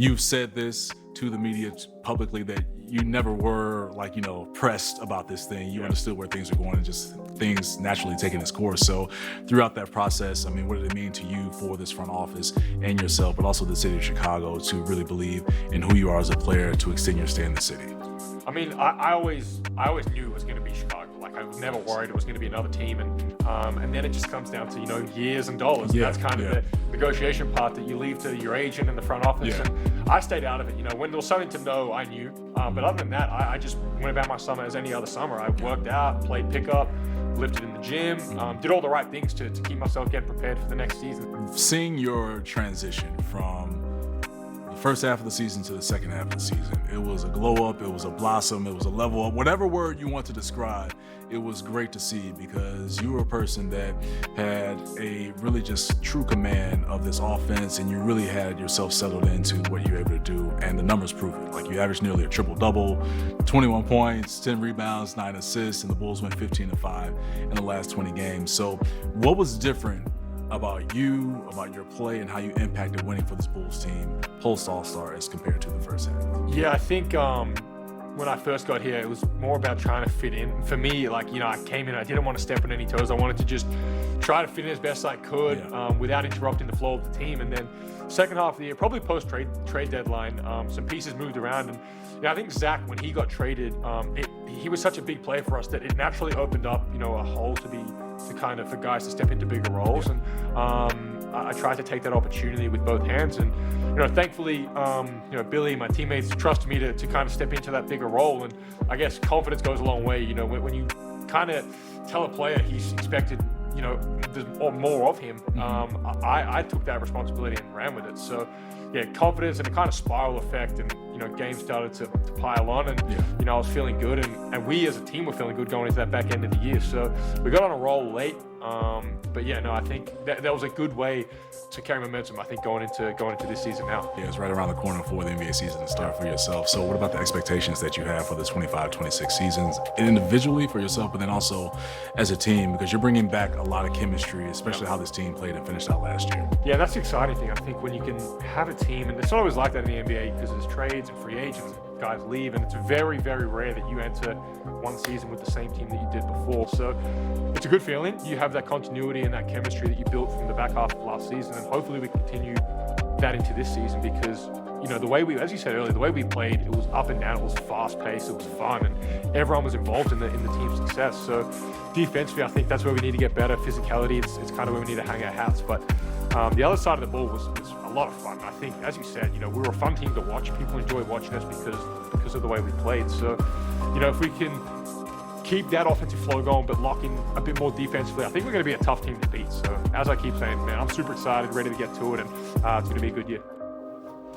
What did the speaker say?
You've said this to the media publicly that you never were like, pressed about this thing. You understood where things were going and just things naturally taking its course. So throughout that process, I mean, what did it mean to you for this front office and yourself, but also the city of Chicago to really believe in who you are as a player to extend your stay in the city? I mean, I always knew it was going to be Chicago. Like, I was never worried it was going to be another team, and then it just comes down to years and dollars. Yeah, and that's kind of the negotiation part that you leave to your agent and the front office. Yeah. And I stayed out of it. When there was something to know, I knew. But other than that, I just went about my summer as any other summer. I worked out, played pickup, lifted in the gym, did all the right things to keep myself getting prepared for the next season. Seeing your transition from the first half of the season to the second half of the season, it was a glow up, it was a blossom, it was a level up, whatever word you want to describe. It was great to see because you were a person that had a really just true command of this offense, and you really had yourself settled into what you were able to do, and the numbers prove it. Like, you averaged nearly a triple-double, 21 points, 10 rebounds, 9 assists, and the Bulls went 15-5 in the last 20 games. So what was different about you, about your play, and how you impacted winning for this Bulls team post All-Star as compared to the first half? Yeah, I think when I first got here, it was more about trying to fit in. For me, I came in, I didn't want to step on any toes. I wanted to just try to fit in as best I could without interrupting the flow of the team. And then second half of the year, probably post-trade deadline, some pieces moved around. And I think Zach, when he got traded, he was such a big player for us that it naturally opened up, a hole for guys to step into bigger roles. And I tried to take that opportunity with both hands. And thankfully, Billy, my teammates, trusted me to kind of step into that bigger role. And I guess confidence goes a long way. When you kind of tell a player he's expected, there's more of him, I took that responsibility and ran with it. So yeah, confidence and a kind of spiral effect, and games started to pile on, and I was feeling good, and we as a team were feeling good going into that back end of the year. So we got on a roll late, but yeah, no, I think that was a good way to carry momentum, I think, going into this season now. Yeah, it's right around the corner for the NBA season to start for yourself. So what about the expectations that you have for the 25-26 seasons, individually for yourself, but then also as a team, because you're bringing back a lot of chemistry, especially how this team played and finished out last year? Yeah, that's the exciting thing. I think when you can have a team, and it's not always like that in the NBA because there's trades and free agents, guys leave, and it's very, very rare that you enter one season with the same team that you did before. So it's a good feeling. You have that continuity and that chemistry that you built from the back half of last season, and hopefully we continue that into this season, because the way as you said earlier, the way we played, it was up and down, it was fast-paced, it was fun, and everyone was involved in the team's success. So defensively, I think that's where we need to get better. Physicality, it's kind of where we need to hang our hats. But the other side of the ball was a lot of fun. I think, as you said, we were a fun team to watch. People enjoy watching us because of the way we played. So, if we can keep that offensive flow going, but lock in a bit more defensively, I think we're going to be a tough team to beat. So, as I keep saying, man, I'm super excited, ready to get to it, and it's going to be a good year.